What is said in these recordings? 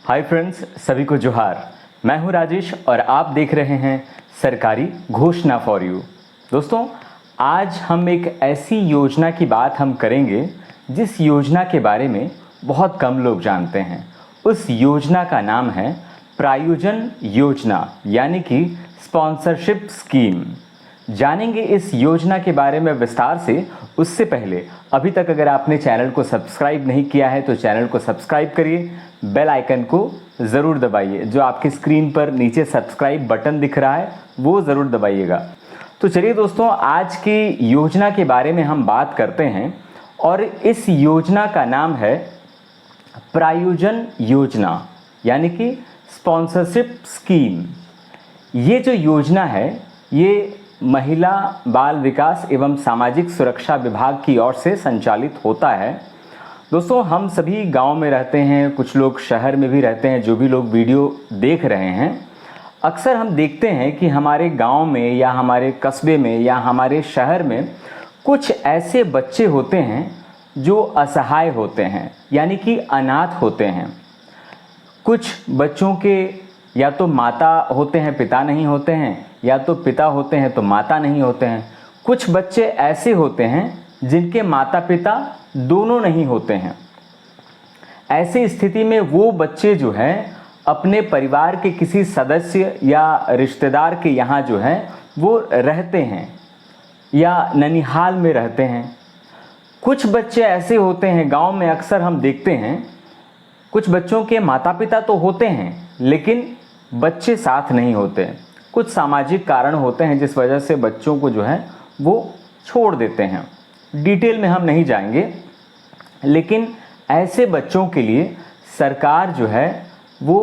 Hi friends, सभी को जोहार। मैं हूं राजेश और आप देख रहे हैं सरकारी घोषणा फॉर यू। दोस्तों, आज हम एक ऐसी योजना की बात हम करेंगे जिस योजना के बारे में बहुत कम लोग जानते हैं। उस योजना का नाम है प्रायोजन योजना, यानी कि स्पॉन्सरशिप स्कीम। जानेंगे इस योजना के बारे में विस्तार से। उससे पहले अभी तक अगर आपने चैनल को सब्सक्राइब नहीं किया है तो चैनल को सब्सक्राइब करिए, बेल आइकन को ज़रूर दबाइए। जो आपकी स्क्रीन पर नीचे सब्सक्राइब बटन दिख रहा है वो ज़रूर दबाइएगा। तो चलिए दोस्तों, आज की योजना के बारे में हम बात करते हैं और इस योजना का नाम है प्रायोजन योजना, यानी कि स्पॉन्सरशिप स्कीम। ये जो योजना है ये महिला बाल विकास एवं सामाजिक सुरक्षा विभाग की ओर से संचालित होता है। दोस्तों, हम सभी गांव में रहते हैं, कुछ लोग शहर में भी रहते हैं। जो भी लोग वीडियो देख रहे हैं, अक्सर हम देखते हैं कि हमारे गांव में या हमारे कस्बे में या हमारे शहर में कुछ ऐसे बच्चे होते हैं जो असहाय होते हैं, यानी कि अनाथ होते हैं। कुछ बच्चों के या तो माता होते हैं, पिता नहीं होते हैं, या तो पिता होते हैं तो माता नहीं होते हैं। कुछ बच्चे ऐसे होते हैं जिनके माता पिता दोनों नहीं होते हैं। ऐसी स्थिति में वो बच्चे जो हैं अपने परिवार के किसी सदस्य या रिश्तेदार के यहाँ जो है वो रहते हैं या ननिहाल में रहते हैं। कुछ बच्चे ऐसे होते हैं, गांव में अक्सर हम देखते हैं, कुछ बच्चों के माता पिता तो होते हैं लेकिन बच्चे साथ नहीं होते। कुछ सामाजिक कारण होते हैं जिस वजह से बच्चों को जो है वो छोड़ देते हैं। डिटेल में हम नहीं जाएंगे, लेकिन ऐसे बच्चों के लिए सरकार जो है वो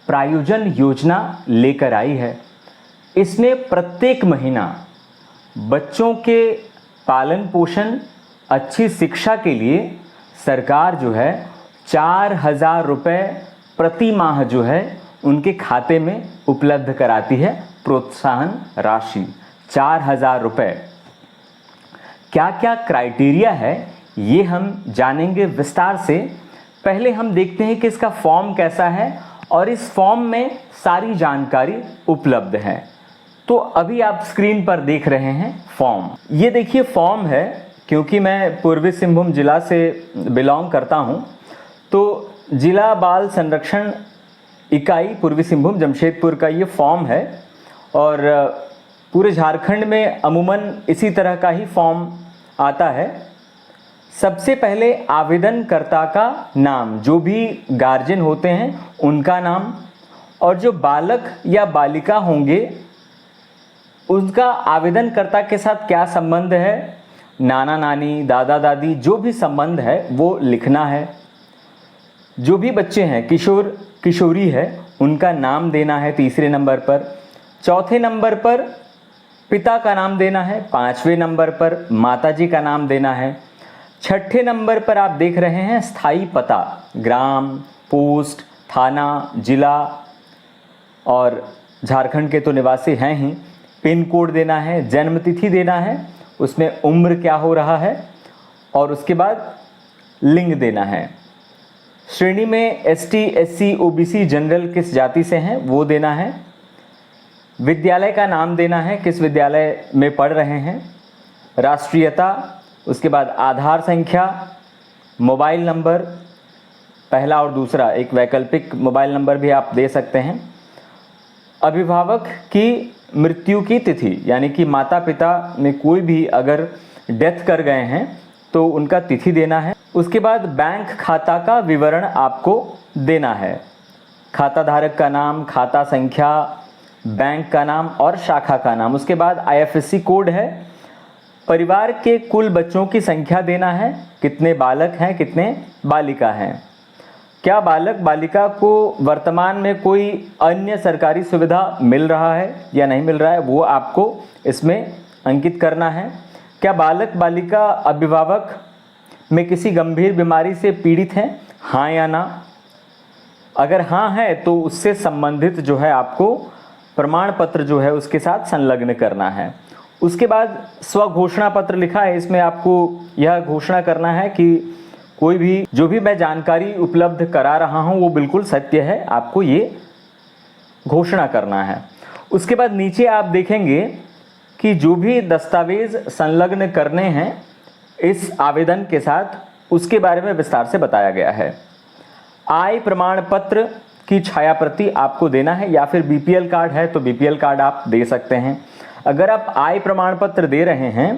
प्रायोजन योजना लेकर आई है। इसमें प्रत्येक महीना बच्चों के पालन पोषण, अच्छी शिक्षा के लिए सरकार जो है 4,000 रुपये प्रति माह जो है उनके खाते में उपलब्ध कराती है। प्रोत्साहन राशि 4,000 रुपये। क्या क्या क्राइटेरिया है ये हम जानेंगे विस्तार से। पहले हम देखते हैं कि इसका फॉर्म कैसा है और इस फॉर्म में सारी जानकारी उपलब्ध है। तो अभी आप स्क्रीन पर देख रहे हैं फॉर्म। ये देखिए फॉर्म है। क्योंकि मैं पूर्वी सिंहभूम जिला से बिलोंग करता हूँ तो जिला बाल संरक्षण इकाई पूर्वी सिंहभूम जमशेदपुर का ये फॉर्म है और पूरे झारखंड में अमूमन इसी तरह का ही फॉर्म आता है। सबसे पहले आवेदनकर्ता का नाम, जो भी गार्जियन होते हैं उनका नाम, और जो बालक या बालिका होंगे उनका आवेदनकर्ता के साथ क्या संबंध है, नाना नानी, दादा दादी, जो भी संबंध है वो लिखना है। जो भी बच्चे हैं, किशोर किशोरी है, उनका नाम देना है तीसरे नंबर पर। चौथे नंबर पर पिता का नाम देना है। पांचवें नंबर पर माताजी का नाम देना है। छठे नंबर पर आप देख रहे हैं स्थायी पता, ग्राम, पोस्ट, थाना, जिला, और झारखंड के तो निवासी हैं ही। पिन कोड देना है, जन्म तिथि देना है, उसमें उम्र क्या हो रहा है, और उसके बाद लिंग देना है। श्रेणी में ST, SC, OBC, जनरल किस जाति से हैं वो देना है। विद्यालय का नाम देना है, किस विद्यालय में पढ़ रहे हैं। राष्ट्रीयता, उसके बाद आधार संख्या, मोबाइल नंबर, पहला और दूसरा, एक वैकल्पिक मोबाइल नंबर भी आप दे सकते हैं। अभिभावक की मृत्यु की तिथि, यानी कि माता पिता में कोई भी अगर डेथ कर गए हैं तो उनका तिथि देना है। उसके बाद बैंक खाता का विवरण आपको देना है। खाता धारक का नाम, खाता संख्या, बैंक का नाम और शाखा का नाम। उसके बाद IFSC कोड है। परिवार के कुल बच्चों की संख्या देना है, कितने बालक हैं, कितने बालिका हैं। क्या बालक बालिका को वर्तमान में कोई अन्य सरकारी सुविधा मिल रहा है या नहीं मिल रहा है वो आपको इसमें अंकित करना है। क्या बालक बालिका अभिभावक में किसी गंभीर बीमारी से पीड़ित हैं, हाँ या ना। अगर हाँ है तो उससे संबंधित जो है आपको प्रमाण पत्र जो है उसके साथ संलग्न करना है। उसके बाद स्व घोषणा पत्र लिखा है, इसमें आपको यह घोषणा करना है कि कोई भी जो भी मैं जानकारी उपलब्ध करा रहा हूँ वो बिल्कुल सत्य है, आपको ये घोषणा करना है। उसके बाद नीचे आप देखेंगे कि जो भी दस्तावेज संलग्न करने हैं इस आवेदन के साथ, उसके बारे में विस्तार से बताया गया है। आय प्रमाण पत्र की छायाप्रति आपको देना है, या फिर बीपीएल कार्ड है तो बीपीएल कार्ड आप दे सकते हैं। अगर आप आय प्रमाण पत्र दे रहे हैं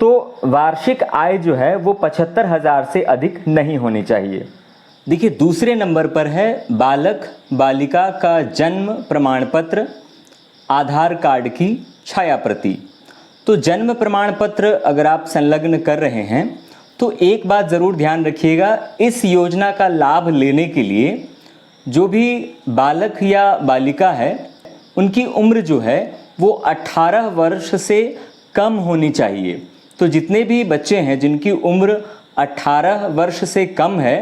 तो वार्षिक आय जो है वो 75,000 से अधिक नहीं होनी चाहिए। देखिए, दूसरे नंबर पर है बालक बालिका का जन्म प्रमाण पत्र, आधार कार्ड की छायाप्रति। तो जन्म प्रमाण पत्र अगर आप संलग्न कर रहे हैं तो एक बात ज़रूर ध्यान रखिएगा, इस योजना का लाभ लेने के लिए जो भी बालक या बालिका है उनकी उम्र जो है वो 18 वर्ष से कम होनी चाहिए। तो जितने भी बच्चे हैं जिनकी उम्र 18 वर्ष से कम है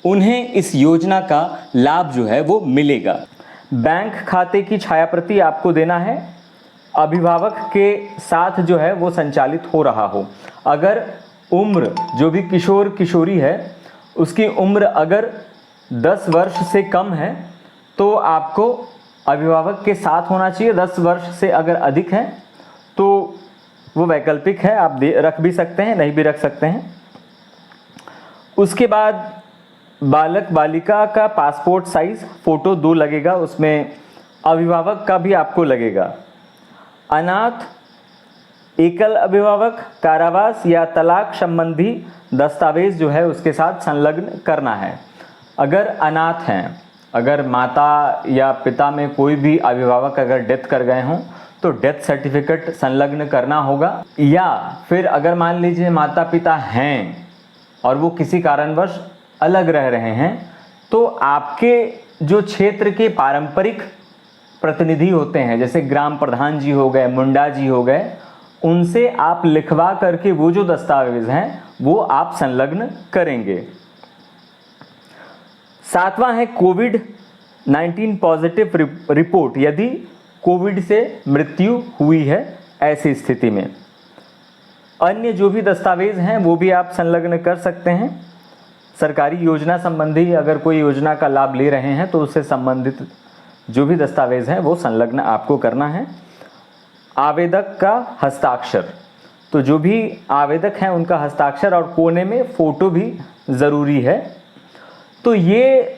उन्हें इस योजना का लाभ जो है वो मिलेगा। बैंक खाते की छायाप्रति आपको देना है, अभिभावक के साथ जो है वो संचालित हो रहा हो। अगर उम्र जो भी किशोर किशोरी है उसकी उम्र अगर 10 वर्ष से कम है तो आपको अभिभावक के साथ होना चाहिए। 10 वर्ष से अगर अधिक है तो वो वैकल्पिक है, आप रख भी सकते हैं, नहीं भी रख सकते हैं। उसके बाद बालक बालिका का पासपोर्ट साइज फ़ोटो 2 लगेगा, उसमें अभिभावक का भी आपको लगेगा। अनाथ, एकल अभिभावक, कारावास या तलाक संबंधी दस्तावेज जो है उसके साथ संलग्न करना है। अगर अनाथ हैं, अगर माता या पिता में कोई भी अभिभावक अगर डेथ कर गए हों तो डेथ सर्टिफिकेट संलग्न करना होगा। या फिर अगर मान लीजिए माता पिता हैं और वो किसी कारणवश अलग रह रहे हैं तो आपके जो क्षेत्र के पारंपरिक प्रतिनिधि होते हैं, जैसे ग्राम प्रधान जी हो गए, मुंडा जी हो गए, उनसे आप लिखवा करके वो जो दस्तावेज हैं वो आप संलग्न करेंगे। 7वां है कोविड-19 पॉजिटिव रिपोर्ट, यदि कोविड से मृत्यु हुई है ऐसी स्थिति में। अन्य जो भी दस्तावेज हैं वो भी आप संलग्न कर सकते हैं। सरकारी योजना संबंधी अगर कोई योजना का लाभ ले रहे हैं तो उससे संबंधित जो भी दस्तावेज हैं वो संलग्न आपको करना है। आवेदक का हस्ताक्षर, तो जो भी आवेदक हैं उनका हस्ताक्षर और कोने में फ़ोटो भी ज़रूरी है। तो ये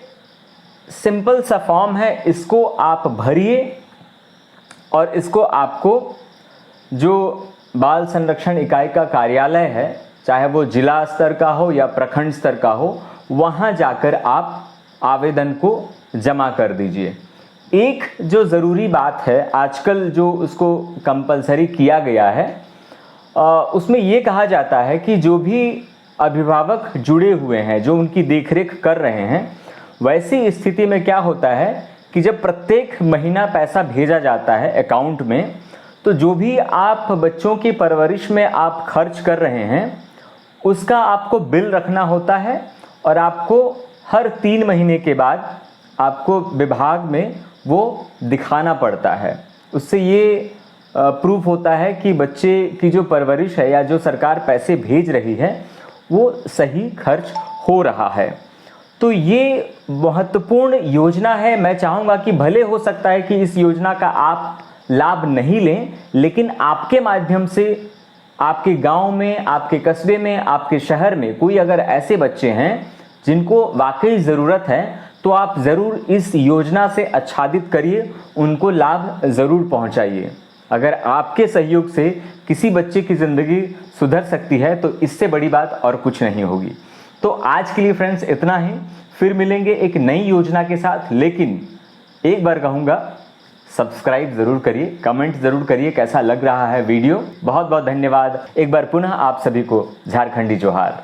सिंपल सा फॉर्म है, इसको आप भरिए और इसको आपको जो बाल संरक्षण इकाई का कार्यालय है, चाहे वो जिला स्तर का हो या प्रखंड स्तर का हो, वहाँ जाकर आप आवेदन को जमा कर दीजिए। एक जो ज़रूरी बात है, आजकल जो उसको कंपलसरी किया गया है, उसमें ये कहा जाता है कि जो भी अभिभावक जुड़े हुए हैं, जो उनकी देखरेख कर रहे हैं, वैसी स्थिति में क्या होता है कि जब प्रत्येक महीना पैसा भेजा जाता है अकाउंट में, तो जो भी आप बच्चों की परवरिश में आप खर्च कर रहे हैं उसका आपको बिल रखना होता है और आपको हर 3 महीने के बाद आपको विभाग में वो दिखाना पड़ता है। उससे ये प्रूफ होता है कि बच्चे की जो परवरिश है या जो सरकार पैसे भेज रही है वो सही खर्च हो रहा है। तो ये महत्वपूर्ण योजना है। मैं चाहूँगा कि भले हो सकता है कि इस योजना का आप लाभ नहीं लें, लेकिन आपके माध्यम से आपके गांव में, आपके कस्बे में, आपके शहर में कोई अगर ऐसे बच्चे हैं जिनको वाकई ज़रूरत है तो आप ज़रूर इस योजना से आच्छादित करिए, उनको लाभ ज़रूर पहुंचाइए। अगर आपके सहयोग से किसी बच्चे की ज़िंदगी सुधर सकती है तो इससे बड़ी बात और कुछ नहीं होगी। तो आज के लिए फ्रेंड्स इतना ही, फिर मिलेंगे एक नई योजना के साथ। लेकिन एक बार कहूँगा, सब्सक्राइब ज़रूर करिए, कमेंट ज़रूर करिए कैसा लग रहा है वीडियो। बहुत बहुत धन्यवाद। एक बार पुनः आप सभी को झारखंडी जोहार।